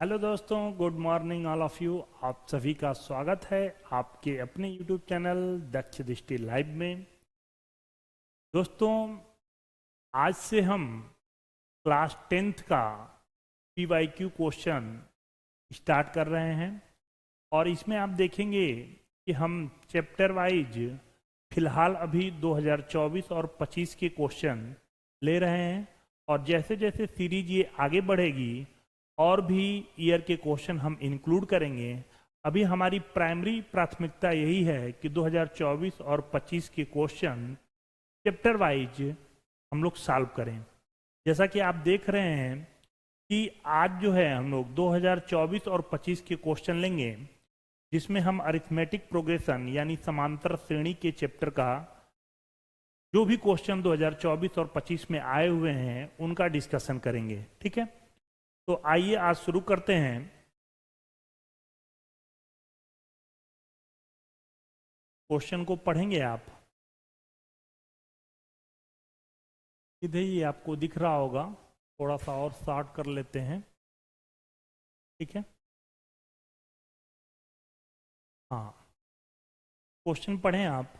Hello दोस्तों, good morning all of you. आप सभी का स्वागत है आपके अपने यूट्यूब चैनल दक्ष दृष्टि लाइव में। दोस्तों, आज से हम क्लास 10th का PYQ क्वेश्चन स्टार्ट कर रहे हैं और इसमें आप देखेंगे कि हम चैप्टर वाइज फिलहाल अभी 2024 और 25 के क्वेश्चन ले रहे हैं और जैसे जैसे सीरीज ये आगे बढ़ेगी और भी ईयर के क्वेश्चन हम इंक्लूड करेंगे। अभी हमारी प्राइमरी प्राथमिकता यही है कि 2024 और 25 के क्वेश्चन चैप्टर वाइज हम लोग सॉल्व करें। जैसा कि आप देख रहे हैं कि आज जो है हम लोग 2024 और 25 के क्वेश्चन लेंगे, जिसमें हम अरिथमेटिक प्रोग्रेशन यानी समांतर श्रेणी के चैप्टर का जो भी क्वेश्चन 2024 और 25 में आए हुए हैं उनका डिस्कशन करेंगे। ठीक है, तो आइए आज शुरू करते हैं। क्वेश्चन को पढ़ेंगे आप। सीधे ही आपको दिख रहा होगा, थोड़ा सा और शॉर्ट कर लेते हैं। ठीक है, हाँ, क्वेश्चन पढ़ें आप।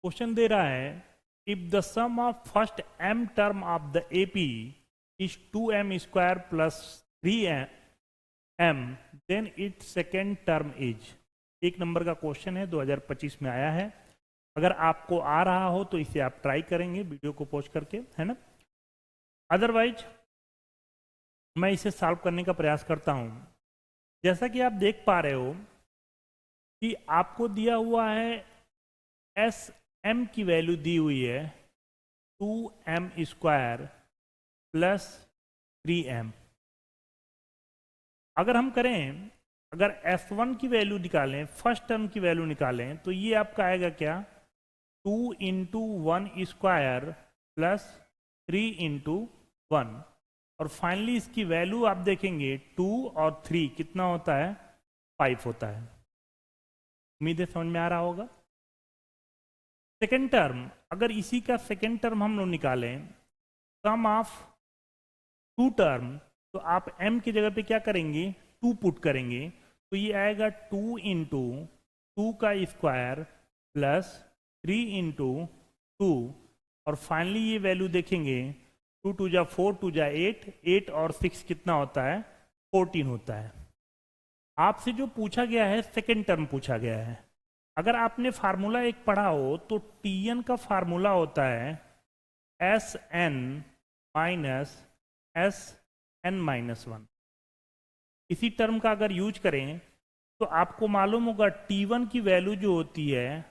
क्वेश्चन दे रहा है, if the sum of first m term of the AP is 2m square plus 3m then it second term is. एक नंबर का क्वेश्चन है, 2025 में आया है। अगर आपको आ रहा हो तो इसे आप ट्राई करेंगे वीडियो को पॉज करके, है ना। अदरवाइज मैं इसे सॉल्व करने का प्रयास करता हूं। जैसा कि आप देख पा रहे हो कि आपको दिया हुआ है एस एम की वैल्यू दी हुई है 2m स्क्वायर प्लस 3m। अगर हम करें, अगर S1 की वैल्यू निकालें, फर्स्ट टर्म की वैल्यू निकालें, तो ये आपका आएगा क्या, 2 इंटू 1 स्क्वायर प्लस 3 इंटू 1। और फाइनली इसकी वैल्यू आप देखेंगे 2 और 3 कितना होता है, 5 होता है। उम्मीद है समझ में आ रहा होगा। सेकेंड टर्म, अगर इसी का सेकेंड टर्म हम लोग निकालें, सम ऑफ टू टर्म, तो आप m की जगह पे क्या करेंगे, 2 पुट करेंगे, तो ये आएगा 2 इंटू 2 का स्क्वायर प्लस 3 इंटू 2। और फाइनली ये वैल्यू देखेंगे, 2 2 जा 4, 2 जा 8, 8 और 6 कितना होता है, 14 होता है। आपसे जो पूछा गया है सेकेंड टर्म पूछा गया है। अगर आपने फार्मूला एक पढ़ा हो तो Tn का फार्मूला होता है Sn माइनस Sn-1। इसी टर्म का अगर यूज करें तो आपको मालूम होगा T1 की वैल्यू जो होती है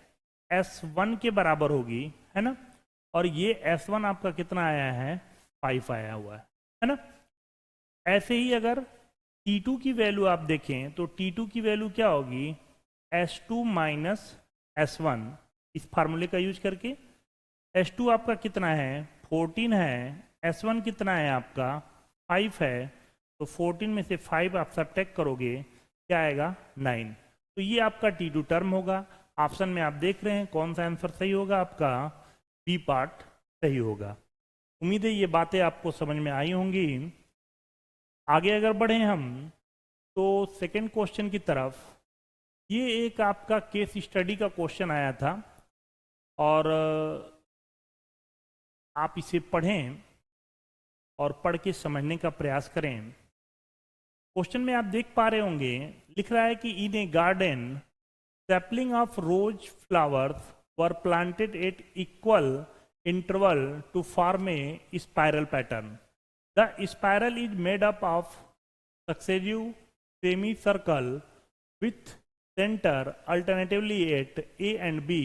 S1 के बराबर होगी, है ना। और ये S1 आपका कितना आया है, 5 आया हुआ है ना। ऐसे ही अगर T2 की वैल्यू आप देखें तो T2 की वैल्यू क्या होगी, S2 माइनस S1। इस फार्मूले का यूज करके S2 आपका कितना है, 14 है, S1 कितना है आपका, 5 है, तो 14 में से 5 आप सब्ट्रैक्ट करोगे, क्या आएगा, 9। तो ये आपका T2 टर्म होगा। ऑप्शन में आप देख रहे हैं कौन सा आंसर सही होगा, आपका बी पार्ट सही होगा। उम्मीद है ये बातें आपको समझ में आई होंगी। आगे अगर बढ़े हम तो सेकेंड क्वेश्चन की तरफ। ये एक आपका केस स्टडी का क्वेश्चन आया था और आप इसे पढ़ें और पढ़ के समझने का प्रयास करें। क्वेश्चन में आप देख पा रहे होंगे, लिख रहा है कि in a garden sapling of rose flowers were planted at equal interval to form a spiral pattern. The spiral is made up of successive semi circle with center alternatively at A and B,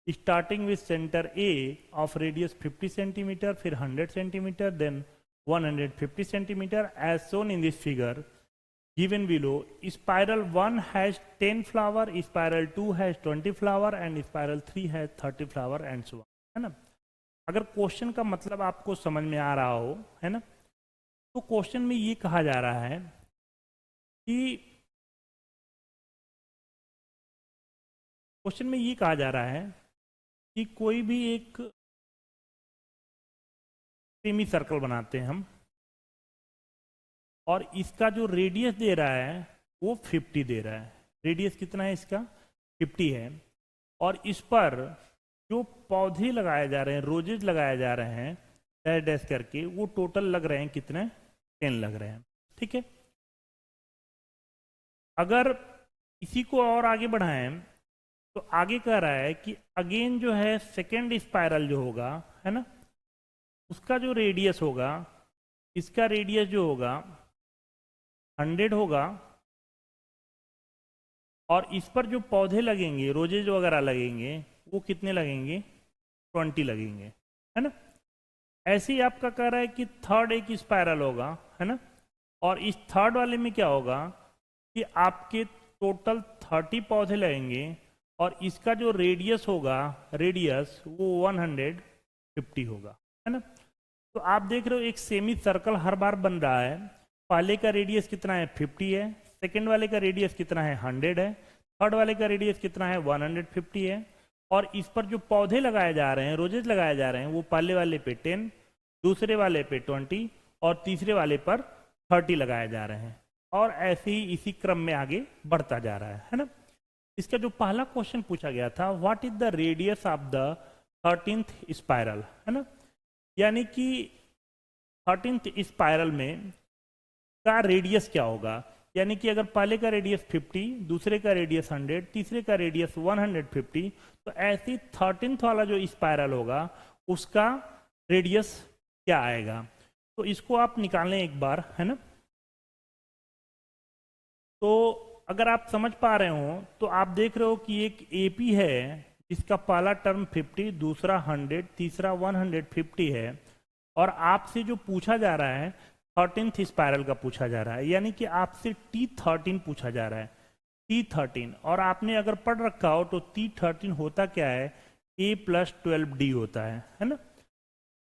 starting with center A of radius 50 centimeter, फिर 100 centimeter, then 150 centimeter as shown in this figure given below. Spiral 1 has 10 flower, spiral 2 has 20 flower and spiral 3 has 30 flower and so on, है ना। अगर question का मतलब आपको समझ में आ रहा हो, है ना, तो क्वेश्चन में ये कहा जा रहा है कि क्वेश्चन में ये कहा जा रहा है कि कोई भी एक सेमी सर्कल बनाते हैं हम, और इसका जो रेडियस दे रहा है वो 50 दे रहा है। रेडियस कितना है इसका? 50 है। और इस पर जो पौधे लगाए जा रहे हैं, रोजेज लगाए जा रहे हैं डैश डैश करके, वो टोटल लग रहे हैं कितने? 10 लग रहे हैं। ठीक है। अगर इसी को और आगे बढ़ाएं तो आगे कह रहा है कि अगेन जो है सेकेंड स्पाइरल जो होगा, है ना, उसका जो रेडियस होगा, इसका रेडियस जो होगा 100 होगा, और इस पर जो पौधे लगेंगे, रोजेज वगैरह लगेंगे, वो कितने लगेंगे? 20 लगेंगे, है ना। ऐसे ही आपका कह रहा है कि थर्ड एक स्पाइरल होगा, है ना, और इस थर्ड वाले में क्या होगा कि आपके टोटल 30 पौधे लगेंगे और इसका जो रेडियस होगा, रेडियस वो 150 होगा, है ना। तो आप देख रहे हो एक सेमी सर्कल हर बार बन रहा है। पहले का रेडियस कितना है? 50 है। सेकेंड वाले का रेडियस कितना है? 100 है। थर्ड वाले का रेडियस कितना है? 150 है। और इस पर जो पौधे लगाए जा रहे हैं, रोजेज लगाए जा रहे हैं, वो पहले वाले पे 10, दूसरे वाले पे 20 और तीसरे वाले पर 30 लगाए जा रहे हैं। और ऐसे ही इसी क्रम में आगे बढ़ता जा रहा है ना। इसका जो पहला क्वेश्चन पूछा गया था, what is the radius of the 13th spiral, है ना, यानी कि 13th स्पाइरल में का रेडियस क्या होगा। यानी कि अगर पहले का रेडियस 50, दूसरे का रेडियस 100, तीसरे का रेडियस 150, तो ऐसी 13th वाला जो स्पाइरल होगा उसका रेडियस क्या आएगा। तो इसको आप निकालें एक बार, है ना। तो अगर आप समझ पा रहे हो तो आप देख रहे हो कि एक एपी है जिसका पहला टर्म 50, दूसरा 100, तीसरा 150 है, और आपसे जो पूछा जा रहा है 13th स्पाइरल का पूछा जा रहा है, यानी कि आपसे T13 पूछा जा रहा है, T13। और आपने अगर पढ़ रखा हो तो T13 होता क्या है? A+12D होता है ना।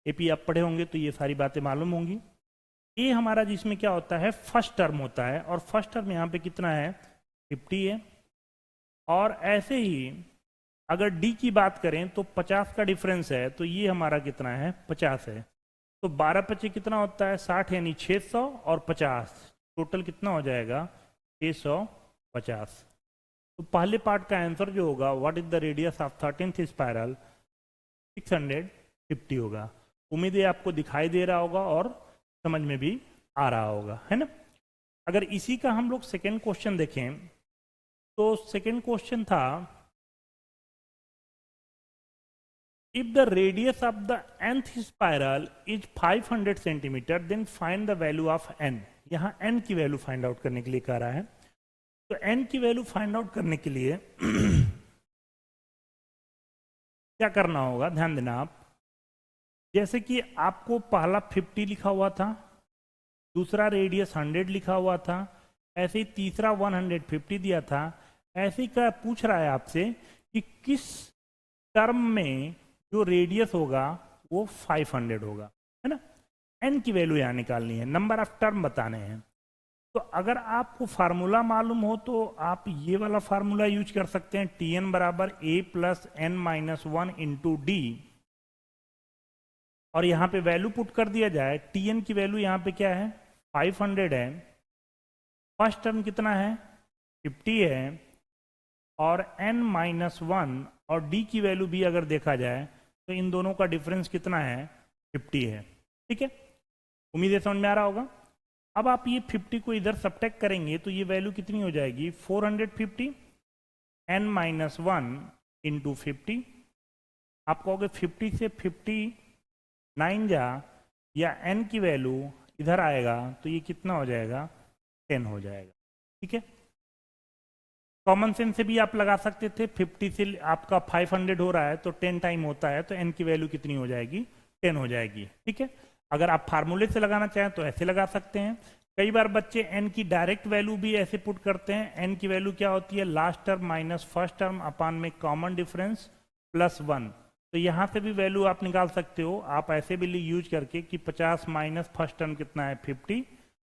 एपी आप पढ़े होंगे तो ये सारी बातें मालूम होंगी। ए हमारा जिसमें क्या होता है? फर्स्ट टर्म होता है, और फर्स्ट टर्म यहाँ पे कितना है? 50 है। और ऐसे ही अगर डी की बात करें तो 50 का डिफरेंस है, तो ये हमारा कितना है? 50 है। तो 12 पचे कितना होता है? 60, यानी 600 और 50 टोटल कितना हो जाएगा? 650। तो पहले पार्ट का आंसर जो होगा, what is the radius of 13th spiral, 650 होगा। उम्मीद है आपको दिखाई दे रहा होगा और समझ में भी आ रहा होगा, है ना। अगर इसी का हम लोग सेकेंड क्वेश्चन देखें तो सेकेंड क्वेश्चन था, if the radius of the nth spiral is 500 centimeter, then find the value of n। यहां n की वैल्यू फाइंड आउट करने के लिए कह रहा है। तो n की वैल्यू फाइंड आउट करने के लिए क्या करना होगा, ध्यान देना आप। जैसे कि आपको पहला 50 लिखा हुआ था, दूसरा रेडियस 100 लिखा हुआ था, ऐसे ही तीसरा 150 दिया था। ऐसे ही क्या पूछ रहा है आपसे कि किस टर्म में जो रेडियस होगा वो 500 होगा, है ना। n की वैल्यू यहाँ निकालनी है, नंबर ऑफ टर्म बताने हैं। तो अगर आपको फार्मूला मालूम हो तो आप ये वाला फार्मूला यूज कर सकते हैं, Tn बराबर a+n-1 इंटू डी, और यहाँ पे वैल्यू पुट कर दिया जाए। Tn की वैल्यू यहाँ पे क्या है? 500 है। फर्स्ट टर्म कितना है? 50 है। और n-1 और d की वैल्यू भी अगर देखा जाए तो इन दोनों का डिफरेंस कितना है? 50 है। ठीक है, उम्मीद है समझ में आ रहा होगा। अब आप ये 50 को इधर सब्ट्रैक्ट करेंगे तो ये वैल्यू कितनी हो जाएगी? 450 n-1 इंटू 50। आप कहोगे 50 से 59 जा, या n की वैल्यू इधर आएगा तो ये कितना हो जाएगा? 10 हो जाएगा। ठीक है, कॉमन सेंस से भी आप लगा सकते थे। 50 से आपका 500 हो रहा है तो 10 टाइम होता है, तो n की वैल्यू कितनी हो जाएगी? 10 हो जाएगी। ठीक है, अगर आप फार्मूले से लगाना चाहें तो ऐसे लगा सकते हैं। कई बार बच्चे n की डायरेक्ट वैल्यू भी ऐसे पुट करते हैं। n की वैल्यू क्या होती है? Last term minus first term upon में कॉमन डिफरेंस प्लस 1। तो यहाँ से भी वैल्यू आप निकाल सकते हो। आप ऐसे भी यूज करके कि 50 माइनस फर्स्ट टर्म कितना है? 50,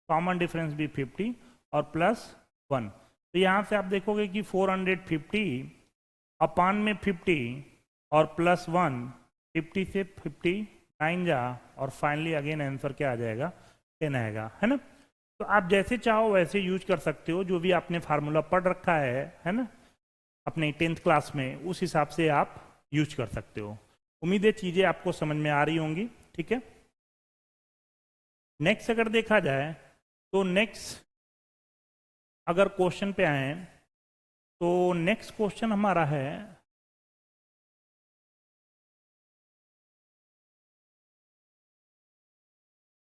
कॉमन डिफरेंस भी 50 और प्लस 1। तो यहाँ से आप देखोगे कि 450 अपान में 50 और प्लस 1, 50 से 59 जा, और फाइनली अगेन आंसर क्या आ जाएगा? 10 आएगा, है ना। तो आप जैसे चाहो वैसे यूज कर सकते हो, जो भी आपने फार्मूला पढ़ रखा है ना, अपने 10th क्लास में, उस हिसाब से आप यूज कर सकते हो। उम्मीद है चीजें आपको समझ में आ रही होंगी। ठीक है, नेक्स्ट अगर देखा जाए तो नेक्स्ट अगर क्वेश्चन पे आए तो नेक्स्ट क्वेश्चन हमारा है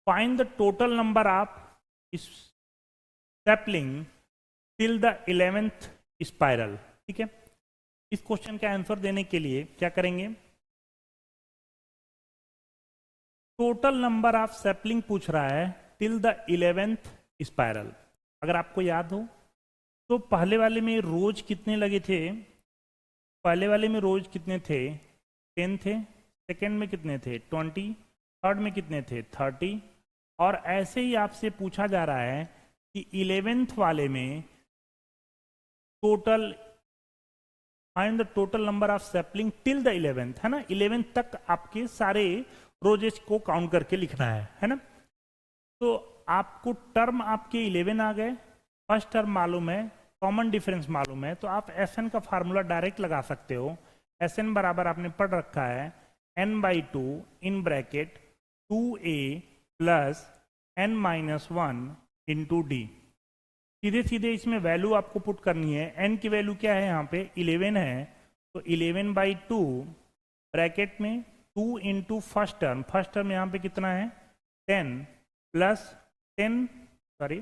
find the total number of stippling till the 11th spiral. ठीक है, इस क्वेश्चन का आंसर देने के लिए क्या करेंगे, टोटल नंबर ऑफ सैपलिंग पूछ रहा है टिल द 11th स्पाइरल। अगर आपको याद हो तो पहले वाले में रोज कितने लगे थे, पहले वाले में रोज कितने थे, 10 थे, सेकेंड में कितने थे 20, थर्ड में कितने थे 30, और ऐसे ही आपसे पूछा जा रहा है कि 11th वाले में total find the total number of sapling till the 11th, है ना, 11th तक आपके सारे रोजेस को काउंट करके लिखना है ना। तो आपको टर्म आपके 11 आ गए, फर्स्ट टर्म मालूम है, कॉमन डिफरेंस मालूम है, तो आप एस एन का फार्मूला डायरेक्ट लगा सकते हो। एस एन बराबर आपने पढ़ रखा है n/2 in bracket 2a plus n-1 into D. सीधे सीधे इसमें वैल्यू आपको पुट करनी है। n की वैल्यू क्या है, यहाँ पे 11 है, तो 11/2 ब्रैकेट में 2 इंटू फर्स्ट टर्म यहाँ पे कितना है 10 प्लस 10 सॉरी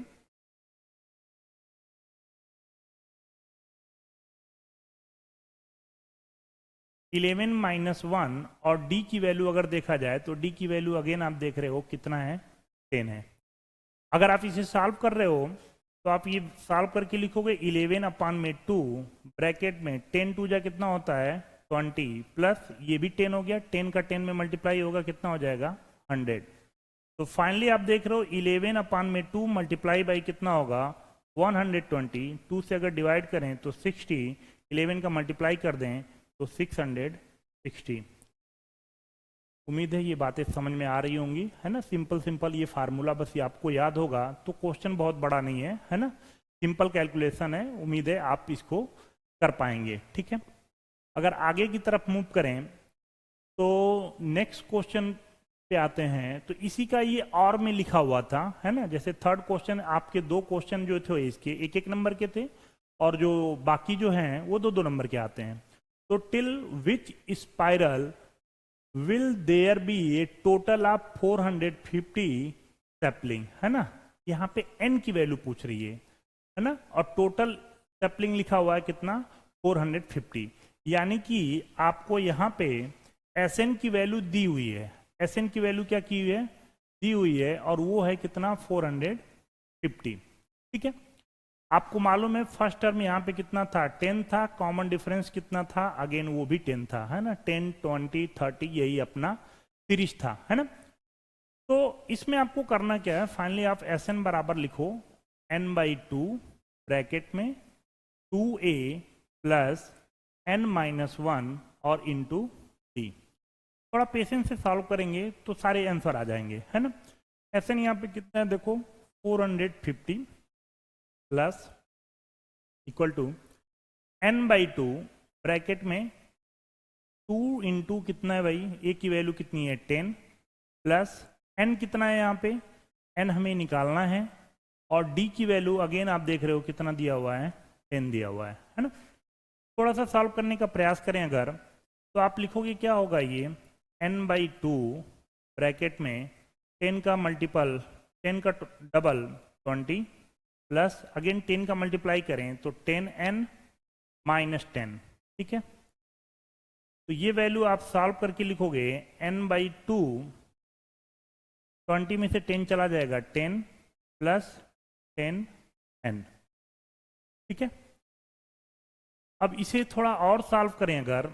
11-1, और d की वैल्यू अगर देखा जाए तो d की वैल्यू अगेन आप देख रहे हो कितना है 10 है। अगर आप इसे सॉल्व कर रहे हो तो आप ये सॉल्व करके लिखोगे 11/2 ब्रैकेट में 10 टू जा कितना होता है 20 प्लस ये भी 10 हो गया, 10 का 10 में मल्टीप्लाई होगा कितना हो जाएगा 100। तो फाइनली आप देख रहे हो 11/2 मल्टीप्लाई बाई कितना होगा 120, 2 से अगर डिवाइड करें तो 60, 11 का मल्टीप्लाई कर दें तो 660। उम्मीद है ये बातें समझ में आ रही होंगी, है ना। सिंपल ये फार्मूला बस ये आपको याद होगा तो क्वेश्चन बहुत बड़ा नहीं है ना, सिंपल कैलकुलेशन है। उम्मीद है आप इसको कर पाएंगे। ठीक है, अगर आगे की तरफ मूव करें तो नेक्स्ट क्वेश्चन पे आते हैं। तो इसी का ये और में लिखा हुआ था, है ना, जैसे थर्ड क्वेश्चन आपके 2 क्वेश्चन जो थे इसके 1-1 नंबर के थे, और जो बाकी जो हैं वो 2-2 नंबर के आते हैं। तो till which spiral will there be a total of 450 sapling, है ना, यहाँ पे n की वैल्यू पूछ रही है ना, और टोटल सैपलिंग लिखा हुआ है कितना 450, यानी कि आपको यहाँ पे Sn की वैल्यू दी हुई है। Sn की वैल्यू क्या की हुई है, दी हुई है, और वो है कितना 450। ठीक है, आपको मालूम है फर्स्ट टर्म यहाँ पे कितना था 10 था, कॉमन डिफरेंस कितना था अगेन वो भी 10 था, है ना, 10, 20, 30 यही अपना सीरीज था, है ना। तो इसमें आपको करना क्या है, फाइनली आप Sn बराबर लिखो n/2 ब्रैकेट में 2a प्लस n-1 और इंटू डी। थोड़ा पेशेंस से सॉल्व करेंगे तो सारे आंसर आ जाएंगे, है ना। Sn यहाँ पे कितना है देखो 450 plus equal to n/2 bracket में 2 इंटू कितना है भाई, a की वैल्यू कितनी है 10 प्लस n कितना है यहाँ पे n हमें निकालना है, और d की वैल्यू अगेन आप देख रहे हो कितना दिया हुआ है 10 दिया हुआ है ना। थोड़ा सा सॉल्व करने का प्रयास करें अगर, तो आप लिखोगे क्या होगा ये n/2 ब्रैकेट में 10 का मल्टीपल 10 का डबल 20 प्लस अगेन 10 का मल्टीप्लाई करें तो 10n - 10। ठीक है, तो ये वैल्यू आप सॉल्व करके लिखोगे n/2, 20 में से 10 चला जाएगा 10 प्लस 10n। ठीक है, अब इसे थोड़ा और सॉल्व करें अगर,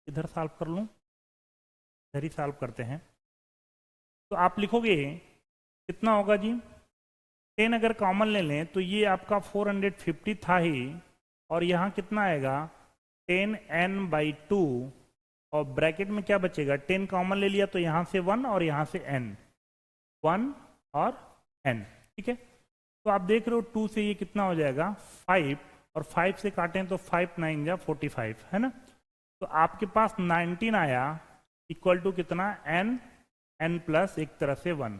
इधर सॉल्व कर लूं, इधर ही सॉल्व करते हैं, तो आप लिखोगे कितना होगा जी 10 अगर कॉमन ले लें तो ये आपका 450 था ही, और यहाँ कितना आएगा 10n/2, और ब्रैकेट में क्या बचेगा 10 कॉमन ले लिया तो यहाँ से 1 और यहाँ से n, 1 और n। ठीक है, तो आप देख रहे हो 2 से ये कितना हो जाएगा 5, और 5 से काटें तो 5 9 जा 45 है ना। तो आपके पास 19 आया इक्वल टू कितना n प्लस एक तरह से 1।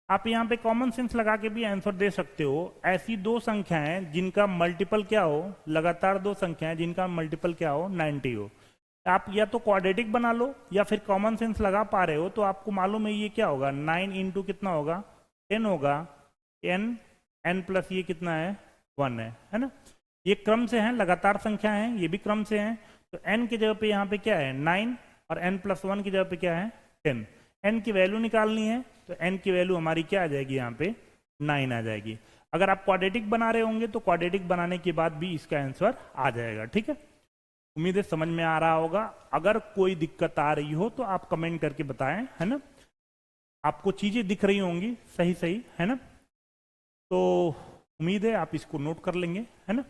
आप यहाँ पे कॉमन सेंस लगा के भी आंसर दे सकते हो। ऐसी दो संख्याएं जिनका मल्टीपल क्या हो, लगातार दो संख्याएं जिनका मल्टीपल क्या हो 90 हो, आप या तो क्वाड्रेटिक बना लो या फिर कॉमन सेंस लगा पा रहे हो तो आपको मालूम है ये क्या होगा 9 इंटू कितना होगा 10 होगा, n प्लस ये कितना है 1 है ना। ये क्रम से हैं, लगातार संख्या हैं, ये भी क्रम से हैं। तो n की जगह पे यहाँ पे क्या है 9 और n प्लस 1 की जगह पे क्या है 10। n की वैल्यू निकालनी है तो n की वैल्यू हमारी क्या आ जाएगी यहाँ पे 9 आ जाएगी। अगर आप क्वाड्रेटिक बना रहे होंगे तो क्वाड्रेटिक बनाने के बाद भी इसका आंसर आ जाएगा। ठीक है, उम्मीद है समझ में आ रहा होगा। अगर कोई दिक्कत आ रही हो तो आप कमेंट करके बताएं, है ना। आपको चीजें दिख रही होंगी सही सही, है ना। तो उम्मीद है आप इसको नोट कर लेंगे, है ना।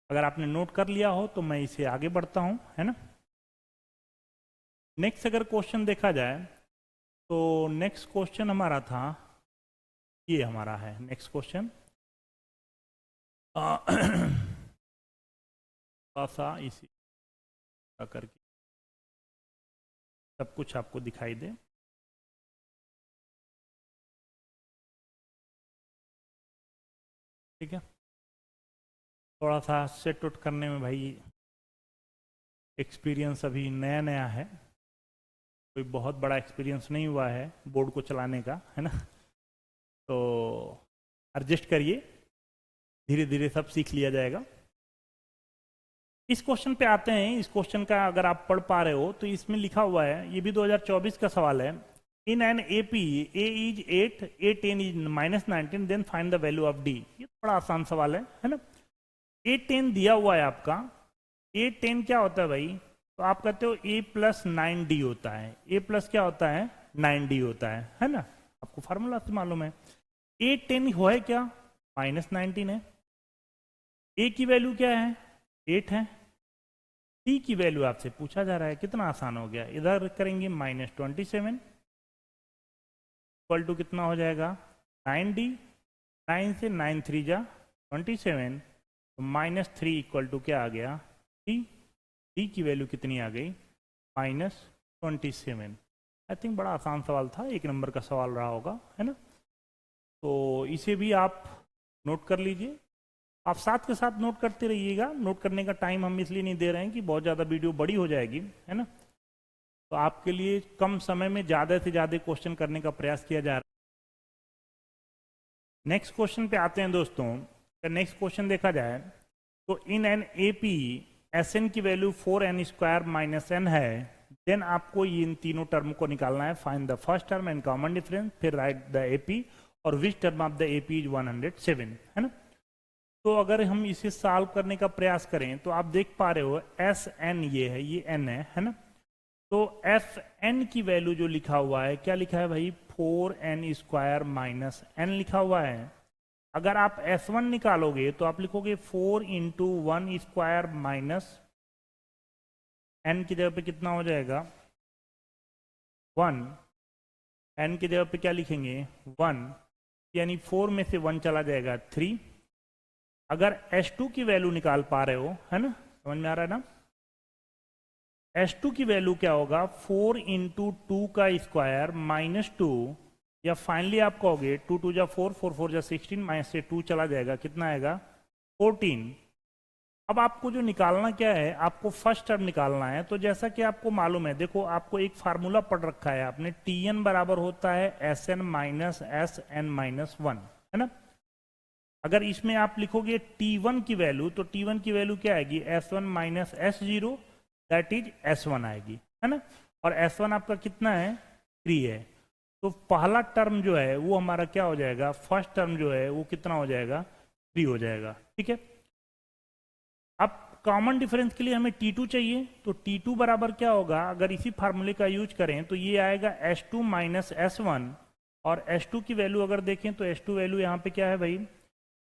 अगर आपने नोट कर लिया हो तो मैं इसे आगे बढ़ता हूं, है ना। नेक्स्ट अगर क्वेश्चन देखा जाए तो नेक्स्ट क्वेश्चन हमारा था, ये हमारा है नेक्स्ट क्वेश्चन। सा इसी करके सब कुछ आपको दिखाई दे। ठीक है, थोड़ा सा सेट उट करने में भाई एक्सपीरियंस अभी नया नया है, कोई बहुत बड़ा एक्सपीरियंस नहीं हुआ है बोर्ड को चलाने का, है ना। तो एडजस्ट करिए, धीरे धीरे सब सीख लिया जाएगा। इस क्वेश्चन पे आते हैं। इस क्वेश्चन का अगर आप पढ़ पा रहे हो तो इसमें लिखा हुआ है, ये भी 2024 का सवाल है। In an AP A is 8, A10 is -19, then find the value of D। ये बड़ा आसान सवाल है ना। A10 दिया हुआ है आपका। A10 क्या होता है भाई, तो आप कहते हो A प्लस 9D होता है। A प्लस क्या होता है 9D होता है ना। आपको फार्मूला से मालूम है। A10 है क्या -19 है। A की वैल्यू क्या है 8 है। D की वैल्यू आपसे पूछा जा रहा है, कितना आसान हो गया। इधर करेंगे -27 इक्वल टू कितना हो जाएगा 9D। 9 से 9 3 जा 27, -3 इक्वल टू क्या आ गया D। D की वैल्यू कितनी आ गई -27। आई थिंक बड़ा आसान सवाल था, 1 नंबर का सवाल रहा होगा, है ना। तो इसे भी आप नोट कर लीजिए। आप साथ के साथ नोट करते रहिएगा। नोट करने का टाइम हम इसलिए नहीं दे रहे हैं कि बहुत ज़्यादा वीडियो बड़ी हो जाएगी, है ना। तो आपके लिए कम समय में ज़्यादा से ज़्यादा क्वेश्चन करने का प्रयास किया जा रहा है। नेक्स्ट क्वेश्चन पे आते हैं दोस्तों। नेक्स्ट क्वेश्चन देखा जाए तो इन एन AP Sn की वैल्यू 4n² -n है, देन आपको इन तीनों टर्म को निकालना है। Find the first term and common difference, फिर राइट द AP और which term of the AP is 107, है ना। तो अगर हम इसे सॉल्व करने का प्रयास करें तो आप देख पा रहे हो Sn ये है, ये n है ना। तो Fn की वैल्यू जो लिखा हुआ है, क्या लिखा है भाई 4n² -n लिखा हुआ है। अगर आप S1 निकालोगे तो आप लिखोगे 4 × 1² -n की जगह पे कितना हो जाएगा 1। n की जगह पे क्या लिखेंगे 1, यानी 4 में से 1 चला जाएगा 3। अगर S2 की वैल्यू निकाल पा रहे हो, है ना, समझ में आ रहा है ना। S2 की वैल्यू क्या होगा 4 × 2² -2, या फाइनली आप कहोगे 2 2 जा 4, 4 4 जा 16, माइनस से 2 चला जाएगा, कितना आएगा 14। अब आपको जो निकालना क्या है, आपको फर्स्ट टर्म निकालना है। तो जैसा कि आपको मालूम है, देखो आपको एक फार्मूला पढ़ रखा है आपने, Tn बराबर होता है Sn - Sn-1, है ना। अगर इसमें आप लिखोगे T1 की वैल्यू, तो T1 की वैल्यू क्या आएगी S1 - S0, that is S1 आएगी, है ना। और S1 आपका कितना है 3 है। तो पहला टर्म जो है वो हमारा क्या हो जाएगा, फर्स्ट टर्म जो है वो कितना हो जाएगा 3 हो जाएगा। ठीक है, अब कॉमन डिफरेंस के लिए हमें T2 चाहिए। तो T2 बराबर क्या होगा, अगर इसी फार्मूले का यूज करें तो ये आएगा S2 - S1, और S2 की वैल्यू अगर देखें तो S2 वैल्यू यहाँ पे क्या है भाई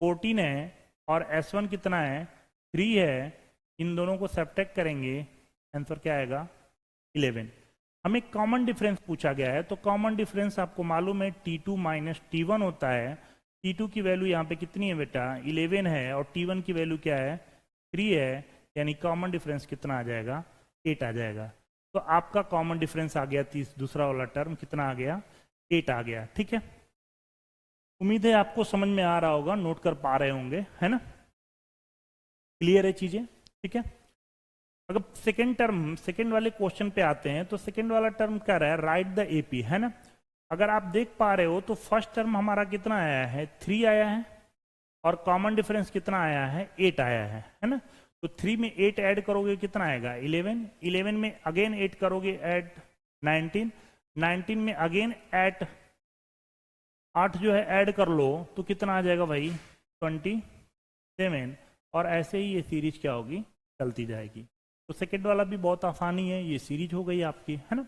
14 है, और S1 कितना है 3 है। इन दोनों को सब्ट्रैक्ट करेंगे, आंसर क्या आएगा 11। हमें कॉमन डिफरेंस पूछा गया है, तो कॉमन डिफरेंस आपको मालूम है T2 - T1 होता है। T2 की वैल्यू यहाँ पे कितनी है बेटा 11 है, और T1 की वैल्यू क्या है 3 है, यानी कॉमन डिफरेंस कितना आ जाएगा 8 आ जाएगा। तो आपका कॉमन डिफरेंस आ गया, दूसरा वाला टर्म कितना आ गया 8 आ गया। ठीक है, उम्मीद है आपको समझ में आ रहा होगा, नोट कर पा रहे होंगे, है ना, क्लियर है चीजें। ठीक है, अगर सेकंड वाले क्वेश्चन पे आते हैं, तो सेकंड वाला टर्म क्या रहा है राइट द एपी, है ना। अगर आप देख पा रहे हो तो फर्स्ट टर्म हमारा कितना आया है 3 आया है, और कॉमन डिफरेंस कितना आया है 8 आया है ना। तो 3 में 8 ऐड करोगे कितना आएगा 11, 11 में अगेन 8 करोगे ऐड 19, 19 में अगेन ऐड 8 जो है ऐड कर लो तो कितना आ जाएगा भाई 27, और ऐसे ही ये सीरीज क्या होगी चलती जाएगी। तो सेकंड वाला भी बहुत आसानी है, ये सीरीज हो गई आपकी, है ना।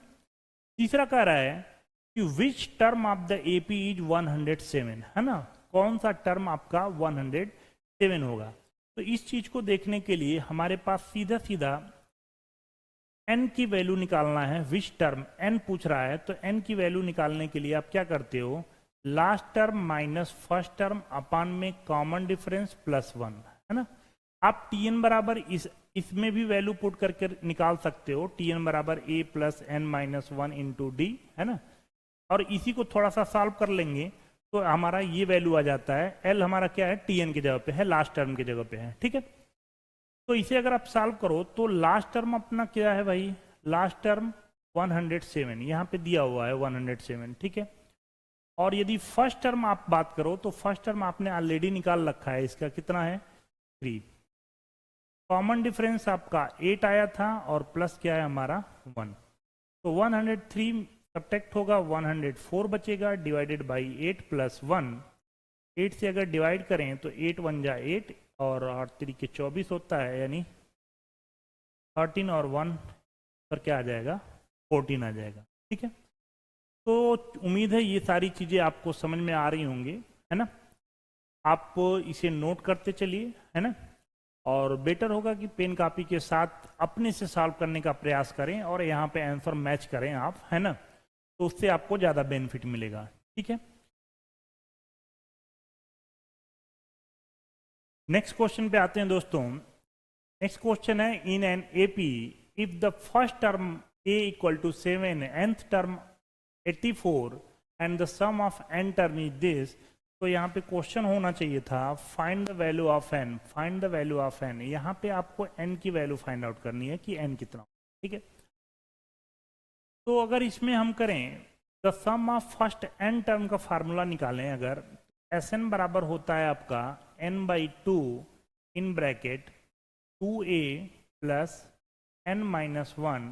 तीसरा कह रहा है कि which term of the AP is 107, है ना, कौन सा टर्म आपका 107 होगा। तो इस चीज को देखने के लिए हमारे पास सीधा सीधा n की वैल्यू निकालना है। विच टर्म n पूछ रहा है, तो n की वैल्यू निकालने के लिए आप क्या करते हो, last term minus first term upon में कॉमन डिफरेंस प्लस 1, है ना। आप tn बराबर इसमें भी वैल्यू पुट करके निकाल सकते हो, tn बराबर a plus n minus 1 into D, है ना। और इसी को थोड़ा सा सॉल्व कर लेंगे तो हमारा ये वैल्यू आ जाता है, l हमारा क्या है tn की जगह पे है, लास्ट टर्म की जगह पे है। ठीक है, तो इसे अगर आप सॉल्व करो तो लास्ट टर्म अपना क्या है भाई, लास्ट टर्म 107 यहाँ पे दिया हुआ है 107। ठीक है, और यदि फर्स्ट टर्म आप बात करो तो फर्स्ट टर्म आपने ऑलरेडी निकाल रखा है, इसका कितना है 3, कॉमन डिफरेंस आपका 8 आया था और प्लस क्या है हमारा 1, तो 103 सब्ट्रैक्ट होगा 104 बचेगा, डिवाइडेड बाई 8 प्लस 1, 8 से अगर डिवाइड करें तो 8 1 जा 8 और 8 3 के 24 होता है, यानी 13 और 1 पर क्या आ जाएगा 14 आ जाएगा। ठीक है, तो उम्मीद है ये सारी चीज़ें आपको समझ में आ रही होंगी, है ना। आप इसे नोट करते चलिए, है ना, और बेटर होगा कि पेन कॉपी के साथ अपने से सॉल्व करने का प्रयास करें और यहाँ पे आंसर मैच करें आप, है ना, तो उससे आपको ज़्यादा बेनिफिट मिलेगा। ठीक है, नेक्स्ट क्वेश्चन पे आते हैं दोस्तों। नेक्स्ट क्वेश्चन है in an AP if the first term a equal to 7, nth term 84 and the sum of n term is this. तो यहाँ पे क्वेश्चन होना चाहिए था find the value of n, find the value of n। यहाँ पे आपको n की वैल्यू फाइंड आउट करनी है कि n कितना। ठीक है, तो अगर इसमें हम करें the sum of first n term का फार्मूला निकालें, अगर Sn बराबर होता है आपका n/2 in bracket 2a plus n-1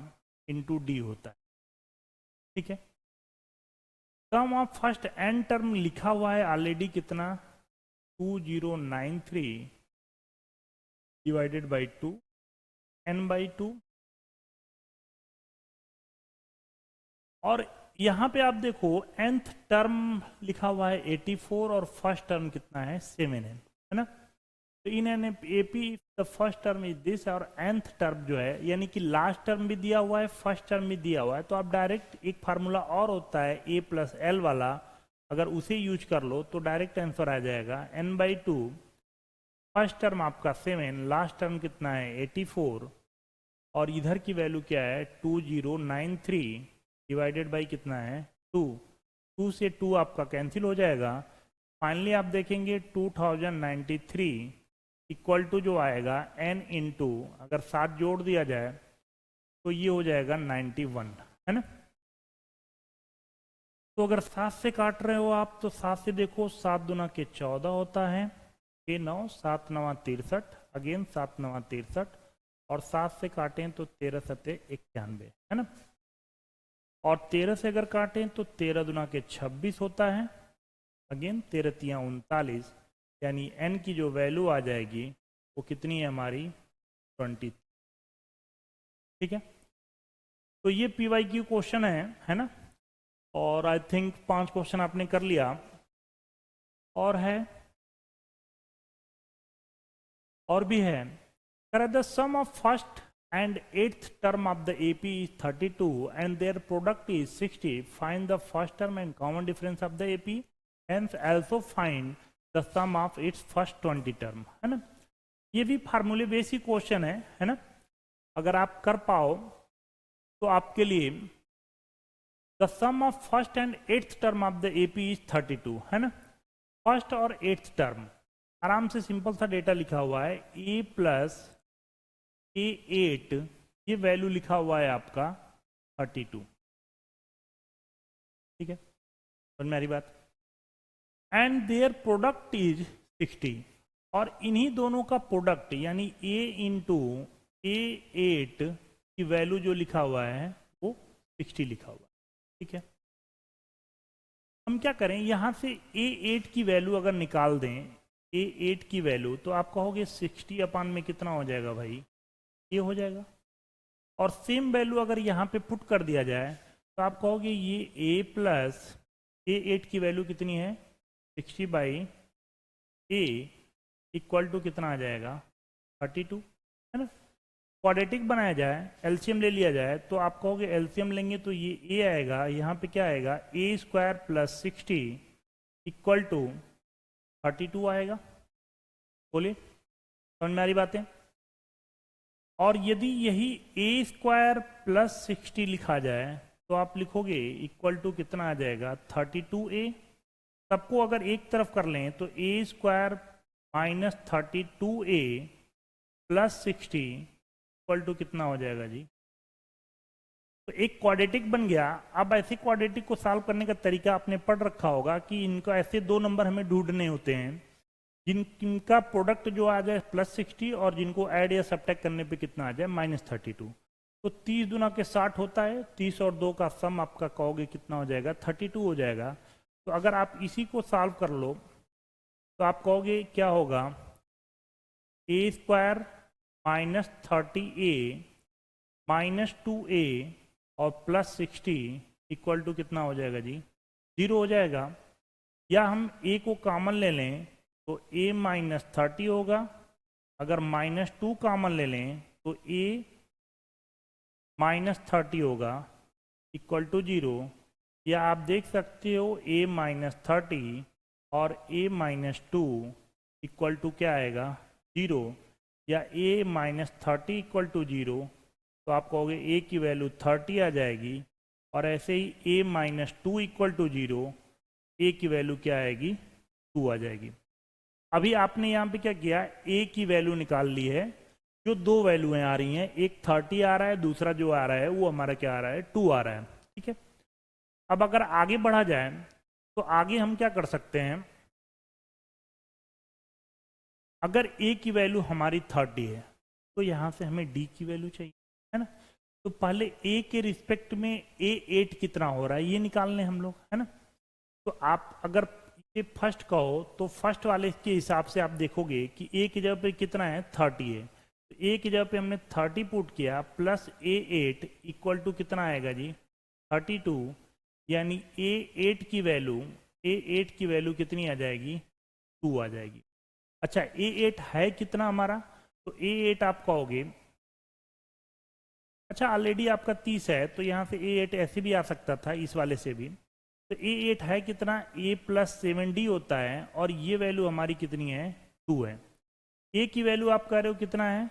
into D होता है। ठीक है, sum of first n term लिखा हुआ है ऑलरेडी कितना 2093 डिवाइडेड बाई 2 n/2, और यहां पे आप देखो nth टर्म लिखा हुआ है 84 और फर्स्ट टर्म कितना है 7 है ना। तो इन an AP the first term is this, और nth टर्म जो है यानी कि लास्ट टर्म भी दिया हुआ है फर्स्ट टर्म भी दिया हुआ है, तो आप डायरेक्ट एक फार्मूला और होता है a प्लस एल वाला, अगर उसे यूज कर लो तो डायरेक्ट आंसर आ जाएगा n/2, फर्स्ट टर्म आपका 7, लास्ट टर्म कितना है 84, और इधर की वैल्यू क्या है 2093 डिवाइडेड बाई कितना है 2, 2 से 2 आपका कैंसिल हो जाएगा। फाइनली आप देखेंगे 2093 इक्वल टू जो आएगा n इंटू, अगर 7 जोड़ दिया जाए तो ये हो जाएगा 91, है ना। तो अगर 7 से काट रहे हो आप तो 7 से देखो 7 दूना के 14 होता है, 6 9 7 9 63, अगेन 7 9 63, और 7 से काटें तो 13 7 91, है ना। और 13 से अगर काटें तो 13 दूना के 26 होता है, अगेन 13 3 39, यानी n की जो वैल्यू आ जाएगी वो कितनी है हमारी 20। ठीक है, तो ये PYQ क्वेश्चन है ना, और आई थिंक 5 क्वेश्चन आपने कर लिया, और है और भी है। The sum of first and 8th term of the AP is 32 and their product is 60. Find the first term and common difference of the AP. Hence also find the sum of its first 20 term, है ना। ये भी फार्मूले basic question है ना। अगर आप कर पाओ तो आपके लिए the sum of first and eighth term of the AP is 32, है ना। फर्स्ट और एट्थ टर्म आराम से सिंपल सा डेटा लिखा हुआ है, ए प्लस ए8, ये वैल्यू लिखा हुआ है आपका 32, ठीक है, समझ में आ रही बात। एंड देयर प्रोडक्ट इज 60, और इन्हीं दोनों का प्रोडक्ट यानी a इंटू A8 की वैल्यू जो लिखा हुआ है वो 60 लिखा हुआ है, ठीक है। हम क्या करें, यहां से A8 की वैल्यू अगर निकाल दें, A8 की वैल्यू, तो आप कहोगे 60 अपान में कितना हो जाएगा भाई, ये हो जाएगा। और सेम वैल्यू अगर यहाँ पे पुट कर दिया जाए तो आप कहोगे ये a प्लस A8 की वैल्यू कितनी है, 60 बाई a इक्वल टू कितना आ जाएगा, 32, है ना। क्वाड्रेटिक बनाया जाए, एलसीएम ले लिया जाए, तो आप कहोगे एलसीएम लेंगे तो ये a आएगा, यहाँ पे क्या आएगा, a square plus 60 equal to 32 आएगा। बोलिए, समझ में आ रही बातें। और यदि यही a स्क्वायर प्लस 60 लिखा जाए तो आप लिखोगे इक्वल टू कितना आ जाएगा, 32a। सबको अगर एक तरफ कर लें तो a square minus 32a plus 60 equal to कितना हो जाएगा जी। तो एक क्वाड्रेटिक बन गया। अब ऐसे क्वाड्रेटिक को सॉल्व करने का तरीका आपने पढ़ रखा होगा कि इनको ऐसे दो नंबर हमें ढूंढने होते हैं जिनका प्रोडक्ट जो आ जाए प्लस 60 और जिनको ऐड या सब्ट्रैक्ट करने पे कितना आ जाए, माइनस 32। तो 30 दूना के 60 होता है, 30 और 2 का सम आपका कहोगे कितना हो जाएगा, 32 हो जाएगा। तो अगर आप इसी को सॉल्व कर लो तो आप कहोगे क्या होगा, a square minus 30a minus 2a और प्लस 60 इक्वल टू कितना हो जाएगा जी, 0 हो जाएगा। या हम a को कॉमन ले लें तो a माइनस 30 होगा, अगर माइनस 2 कॉमन ले लें तो a माइनस 30 होगा इक्वल टू 0। या आप देख सकते हो a माइनस 30 और a माइनस 2 इक्वल टू क्या आएगा, 0। या a माइनस 30 इक्वल टू 0, तो आप कहोगे a की वैल्यू 30 आ जाएगी। और ऐसे ही a minus 2 equal to 0, a की वैल्यू क्या आएगी, 2 आ जाएगी। अभी आपने यहाँ पे क्या किया, a की वैल्यू निकाल ली है, जो दो वैल्यूएं आ रही हैं, एक 30 आ रहा है, दूसरा जो आ रहा है वो हमारा क्या आ रहा है, 2 आ रहा है, ठीक है। अब अगर आगे बढ़ा जाए तो आगे हम क्या कर सकते हैं, अगर a की वैल्यू हमारी 30 है तो यहाँ से हमें d की वैल्यू चाहिए, है ना। तो पहले a के रिस्पेक्ट में A8 कितना हो रहा है ये निकालने हम लोग, है ना। तो आप अगर ये फर्स्ट कहो तो फर्स्ट वाले के हिसाब से आप देखोगे कि a की जगह पे कितना है, 30 है। तो a की जगह पे हमने 30 पुट किया प्लस A8 इक्वल टू कितना आएगा जी, 32। यानी A8 की वैल्यू कितनी आ जाएगी, 2 आ जाएगी। अच्छा, A8 है कितना हमारा, तो A8 आप कहोगे, अच्छा ऑलरेडी आपका 30 है तो यहाँ से A8 ऐसे भी आ सकता था, इस वाले से भी। तो A8 है कितना, a प्लस 7d होता है, और ये वैल्यू हमारी कितनी है, 2 है। a की वैल्यू आप कह रहे हो कितना है,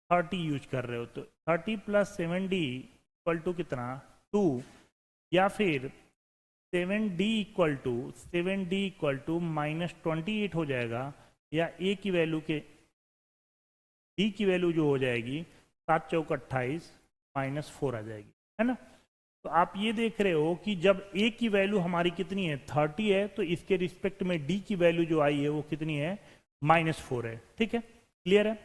30 यूज कर रहे हो, तो 30 प्लस 7d इक्वल टू कितना, 2। या फिर 7d इक्वल टू माइनस 28 हो जाएगा। या a की वैल्यू के d की वैल्यू जो हो जाएगी 7 चौक 28 माइनस 4 आ जाएगी, है ना। तो आप ये देख रहे हो कि जब a की वैल्यू हमारी कितनी है, 30 है, तो इसके रिस्पेक्ट में d की वैल्यू जो आई है वो कितनी है, -4 है, ठीक है, क्लियर है।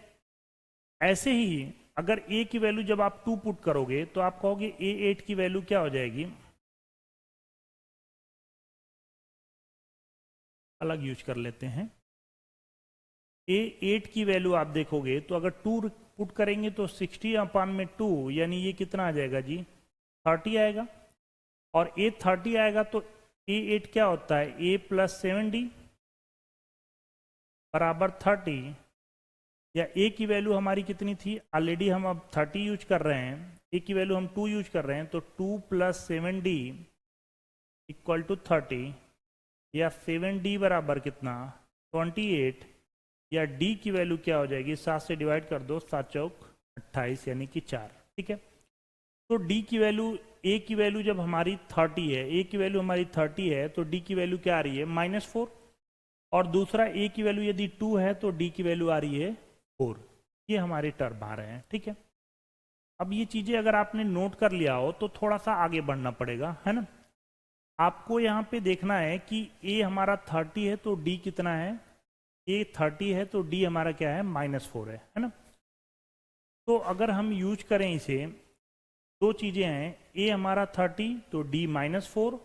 ऐसे ही अगर a की वैल्यू जब आप 2 पुट करोगे तो आप कहोगे A8 की वैल्यू क्या हो जाएगी, अलग यूज कर लेते हैं। A8 की वैल्यू आप देखोगे तो अगर 2 पुट करेंगे तो 60 अपान में 2, यानी ये कितना आ जाएगा जी, 30 आएगा। और A30 आएगा तो A8 क्या होता है, a प्लस 7d बराबर 30। या a की वैल्यू हमारी कितनी थी, ऑलरेडी हम अब 30 यूज कर रहे हैं, a की वैल्यू हम 2 यूज कर रहे हैं, तो 2 प्लस 7d इक्वल टू 30। या 7d बराबर कितना 28, या d की वैल्यू क्या हो जाएगी, 7 से डिवाइड कर दो, 7 चौक 28 यानी कि 4। ठीक है, तो d की वैल्यू, a की वैल्यू जब हमारी 30 है, a की वैल्यू हमारी 30 है, तो d की वैल्यू क्या आ रही है -4, और दूसरा a की वैल्यू यदि 2 है तो d की वैल्यू आ रही है 4। ये हमारे टर्म आ रहे हैं। ठीक है, अब ये चीजें अगर आपने नोट कर लिया हो तो थोड़ा सा आगे बढ़ना पड़ेगा, है ना। आपको यहाँ पे देखना है कि a हमारा 30 है तो d कितना है, a 30 है तो d हमारा क्या है -4 है ना। तो अगर हम यूज करें इसे, दो चीजें हैं, a हमारा 30 तो d -4,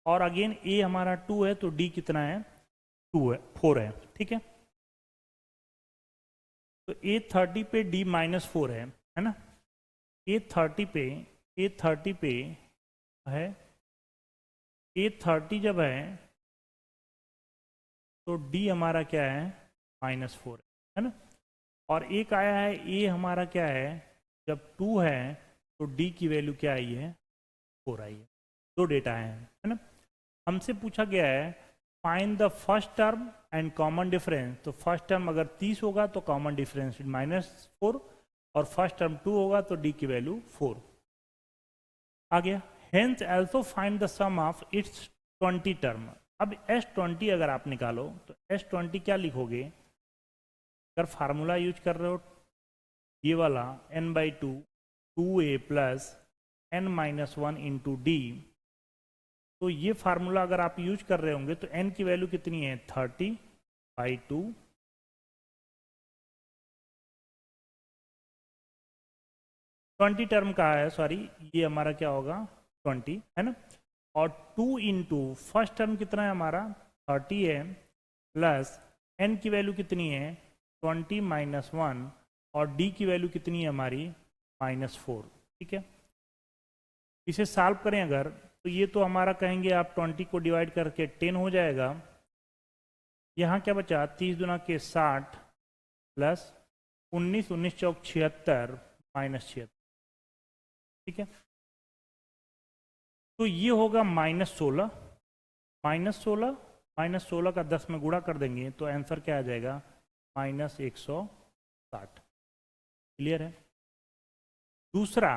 और अगेन a हमारा 2 है तो d कितना है 2 है 4 है। ठीक है, तो a 30 पे d -4 है ना। a 30 पे है, a 30 जब है तो d हमारा क्या है -4 है ना। और एक आया है a हमारा क्या है, जब 2 है तो d की वैल्यू क्या आई है 4 आई है। दो डेटा है ना। हमसे पूछा गया है find the first term and common difference. तो फर्स्ट टर्म अगर 30 होगा तो कॉमन डिफरेंस -4, और फर्स्ट टर्म 2 होगा तो d की वैल्यू 4 आ गया। Hence also find the sum of its 20 term. अब S20 अगर आप निकालो तो S20 क्या लिखोगे, अगर फार्मूला यूज कर रहे हो ये वाला n/2 2a plus n-1 into D, तो ये फार्मूला अगर आप यूज कर रहे होंगे तो n की वैल्यू कितनी है 30/2, 20 टर्म का है, सॉरी ये हमारा क्या होगा 20 है ना। और 2 इंटू फर्स्ट टर्म कितना है हमारा 30 है, प्लस n की वैल्यू कितनी है 20-1, और d की वैल्यू कितनी है हमारी -4। ठीक है, इसे सॉल्व करें अगर, तो ये तो हमारा कहेंगे आप 20 को डिवाइड करके 10 हो जाएगा। यहाँ क्या बचा 30 दुना के 60 प्लस 19, 19 चौक 76 -76। ठीक है, तो ये होगा -16, -16 का 10 में गुणा कर देंगे तो आंसर क्या आ जाएगा -160। क्लियर है। दूसरा,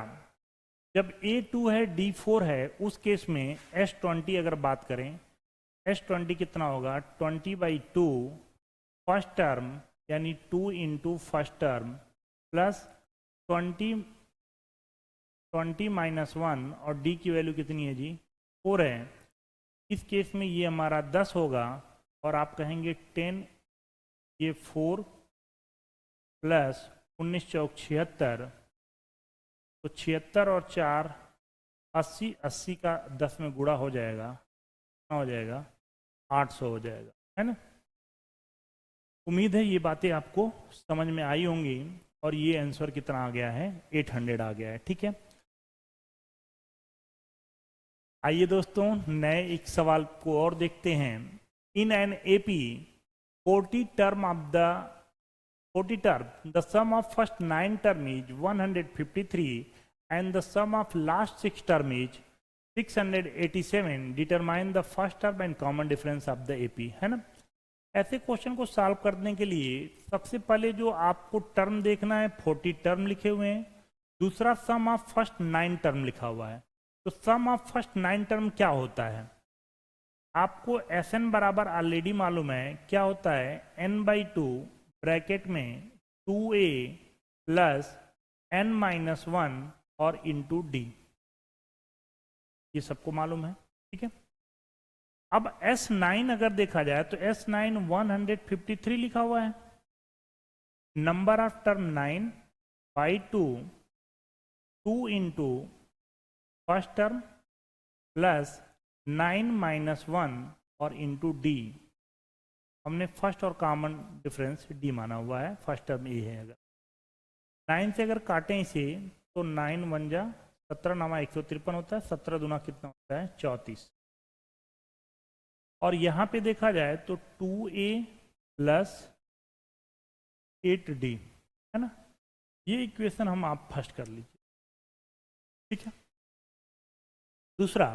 जब A2 है D4 है, उस केस में S20 अगर बात करें, S20 कितना होगा 20/2 फर्स्ट टर्म यानी 2 इंटू फर्स्ट टर्म प्लस 20 -1, और d की वैल्यू कितनी है जी 4 है। इस केस में ये हमारा 10 होगा, और आप कहेंगे 10, ये 4 प्लस 19 चौक 76, तो 76 और 4 80, 80 का 10 में गुणा हो जाएगा, कितना हो जाएगा 800 हो जाएगा, है ना। उम्मीद है ये बातें आपको समझ में आई होंगी, और ये आंसर कितना आ गया है 800 आ गया है। ठीक है, आइए दोस्तों नए एक सवाल को और देखते हैं। In an AP 40 term the sum of first 9 term is 153 and the sum of last 6 term is 687, determine the first term and common difference of the AP, है ना। ऐसे क्वेश्चन को सॉल्व करने के लिए सबसे पहले जो आपको टर्म देखना है 40 टर्म लिखे हुए हैं, दूसरा सम ऑफ फर्स्ट 9 टर्म लिखा हुआ है। तो सम ऑफ फर्स्ट 9 टर्म क्या होता है, आपको Sn बराबर ऑलरेडी मालूम है क्या होता है, n/2 ब्रैकेट में 2a प्लस n-1 और इंटू डी, ये सबको मालूम है। ठीक है, अब S9 अगर देखा जाए तो S9 153 लिखा हुआ है, number of term 9/2 2 into first term plus 9-1 और इंटू डी। हमने फर्स्ट और कॉमन डिफरेंस डी माना हुआ है, फर्स्ट टर्म ए है। अगर 9 से अगर काटें इसे तो 9 × 1 17 नामा 153 होता है, 17 दूना कितना होता है 34। और यहाँ पे देखा जाए तो 2a प्लस 8d, है ना। ये इक्वेशन हम आप फर्स्ट कर लीजिए। ठीक है, दूसरा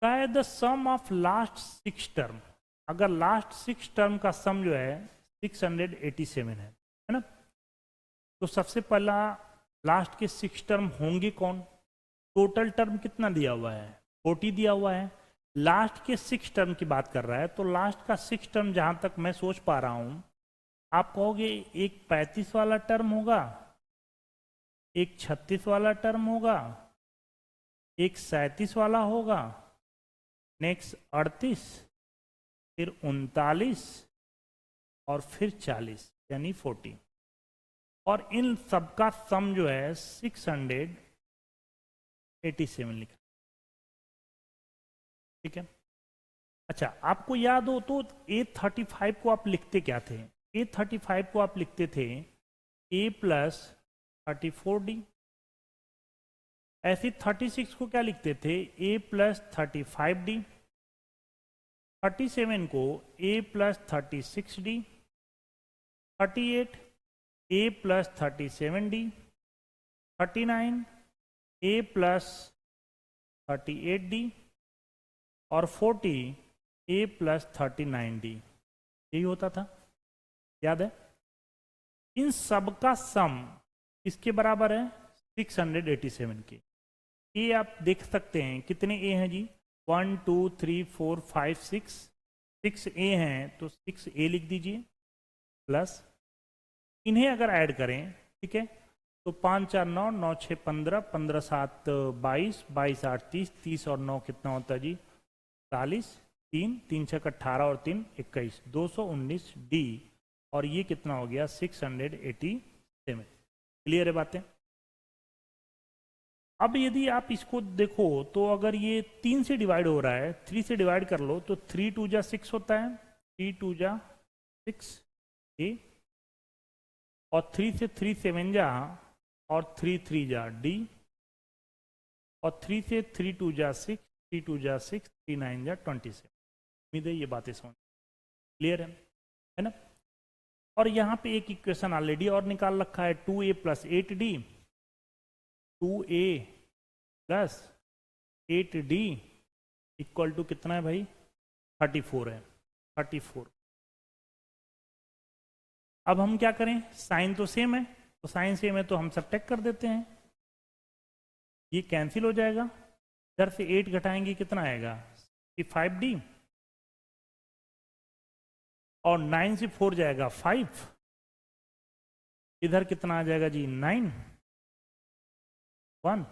क्या है the sum of last 6 term. अगर लास्ट 6 टर्म का सम जो है 687 है ना, तो सबसे पहला लास्ट के 6 टर्म होंगे कौन। टोटल टर्म कितना दिया हुआ है 40 दिया हुआ है, लास्ट के 6 टर्म की बात कर रहा है, तो लास्ट का 6 टर्म जहां तक मैं सोच पा रहा हूं, आप कहोगे एक 35 वाला टर्म होगा, एक 36 वाला टर्म होगा, एक 37 वाला होगा, नेक्स्ट 38, फिर 39 और फिर 40 यानी 40। और इन सबका सम जो है 687 लिखा। ठीक है, अच्छा आपको याद हो तो A35 को आप लिखते क्या थे। A35 को आप लिखते थे A प्लस 34D। ऐसे 36 को क्या लिखते थे A प्लस 35D। 37 को A plus 36D। 38 A plus 37D। 39 A plus 38D और 40 A प्लस 39D। यही होता था, याद है। इन सब का सम इसके बराबर है 687 के। ये आप देख सकते हैं कितने ए हैं जी, 1 2 3 4 5 6 ए हैं, तो 6 ए लिख दीजिए प्लस इन्हें अगर ऐड करें, ठीक है, तो 5 4 9 9 6 15 15 7 22 22 8 30 30 और 9 कितना होता है जी 40, 3 3 6 18 और 3 21 219 डी, और ये कितना हो गया 687। क्लियर है बातें। अब यदि आप इसको देखो तो अगर ये 3 से डिवाइड हो रहा है, 3 से डिवाइड कर लो तो 3 2 जा 6 होता है, 3 2 जा 6 ए, और 3 से 3 7 जा और 3 3 जा डी, और 3 से 3 2 जा 6, 3 2 जा 6, 3 9 जा 27। उम्मीद है ये बातें समझ क्लियर है ना। और यहाँ पे एक इक्वेशन ऑलरेडी और निकाल रखा है 2a plus 8d। 2a plus 8d equal to कितना है भाई 34 है, 34। अब हम क्या करें, साइन तो सेम है, तो साइन सेम है तो हम सब्ट्रैक्ट कर देते हैं, ये कैंसिल हो जाएगा। इधर से 8 घटाएंगे कितना आएगा 5d, और 9 से 4 जाएगा 5, इधर कितना आ जाएगा जी 9 1।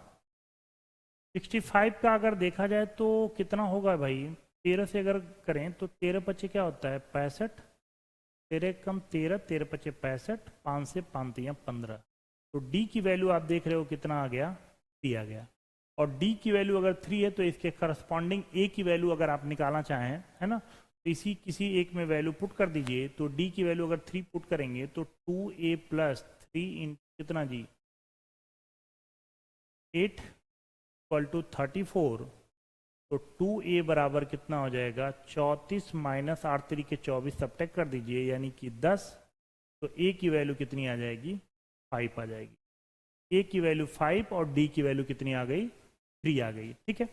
65 का अगर देखा जाए तो कितना होगा भाई, 13 से अगर करें तो 13 पचे क्या होता है 65, 13 कम 13, 13 पचे 65, 5 से 5 या 15। तो d की वैल्यू आप देख रहे हो कितना आ गया 3 आ गया, और d की वैल्यू अगर 3 है तो इसके करस्पॉन्डिंग a की वैल्यू अगर आप निकालना चाहें, है ना, तो इसी किसी एक में वैल्यू पुट कर दीजिए। तो d की वैल्यू अगर 3 पुट करेंगे तो 2a प्लस 3 इन कितना जी 8 इक्वल टू 34, तो 2a बराबर कितना हो जाएगा 34 माइनस 8 3 के 24 सब्ट्रैक्ट कर दीजिए यानी कि 10। तो a की वैल्यू कितनी आ जाएगी 5 आ जाएगी। a की वैल्यू 5 और d की वैल्यू कितनी आ गई 3 आ गई। ठीक है,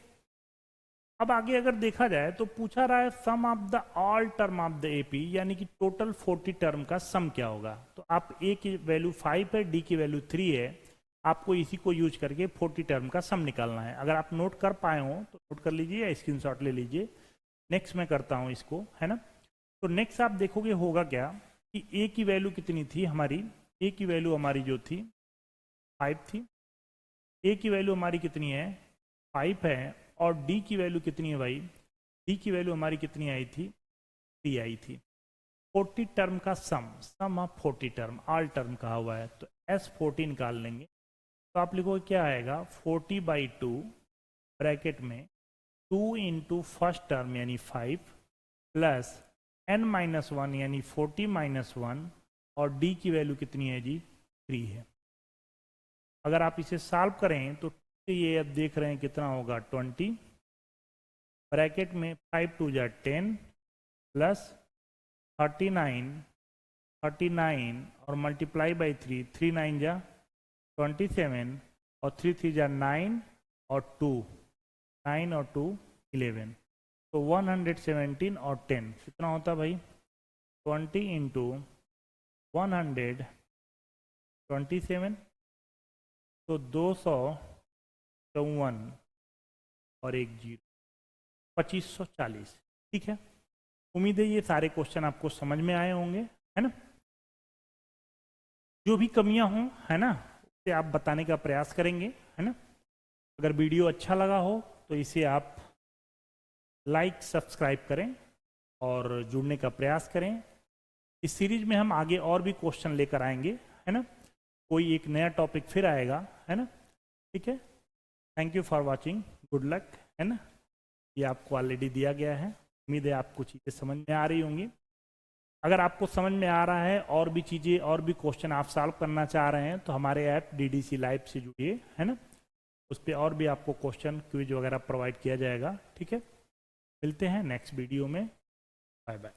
अब आगे अगर देखा जाए तो पूछा रहा है sum of the all term of the AP, यानी कि टोटल 40 टर्म का सम क्या होगा। तो आप a की वैल्यू 5 है, d की वैल्यू 3 है, आपको इसी को यूज करके 40 टर्म का सम निकालना है। अगर आप नोट कर पाए हो तो नोट कर लीजिए या स्क्रीनशॉट ले लीजिए। नेक्स्ट मैं करता हूं इसको, है ना। तो नेक्स्ट आप देखोगे होगा क्या कि a की वैल्यू कितनी थी हमारी, a की वैल्यू हमारी जो थी 5 थी, a की वैल्यू हमारी कितनी है 5 है, और d की वैल्यू कितनी है भाई, d की वैल्यू हमारी कितनी आई थी 3 आई थी। 40 टर्म का सम ऑफ 40 टर्म ऑल टर्म कहा हुआ है, तो S40 निकाल लेंगे। तो आप लिखोगे क्या आएगा 40/2 ब्रैकेट में 2 इंटू फर्स्ट टर्म यानी 5 प्लस n-1 यानी 40-1, और d की वैल्यू कितनी है जी 3 है। अगर आप इसे सॉल्व करें तो ये अब देख रहे हैं कितना होगा 20, ब्रैकेट में 5 2 जा 10 प्लस 39 और मल्टीप्लाई बाई 3, 3 9 जा 27 और 3 3 जा 9 और 2, 9 और 2 11, तो 117 और 10 कितना होता भाई? 20 इंटू 127, तो 254 और एक जीरो, 2540। ठीक है, उम्मीद है ये सारे क्वेश्चन आपको समझ में आए होंगे, है ना? जो भी कमियां हों, है ना, उसे आप बताने का प्रयास करेंगे, है ना? अगर वीडियो अच्छा लगा हो तो इसे आप लाइक सब्सक्राइब करें और जुड़ने का प्रयास करें। इस सीरीज में हम आगे और भी क्वेश्चन लेकर आएंगे, है ना? कोई एक नया टॉपिक फिर आएगा, है ना? ठीक है, thank you for watching, good luck, है ना? ये आपको ऑलरेडी दिया गया है, उम्मीद है आपको चीज़ें समझ में आ रही होंगी। अगर आपको समझ में आ रहा है और भी चीज़ें और भी क्वेश्चन आप सॉल्व करना चाह रहे हैं तो हमारे ऐप DDC लाइव से जुड़िए, है ना? उस पर और भी आपको क्वेश्चन क्विज वगैरह प्रोवाइड किया जाएगा। ठीक है, मिलते हैं नेक्स्ट वीडियो में, बाय बाय।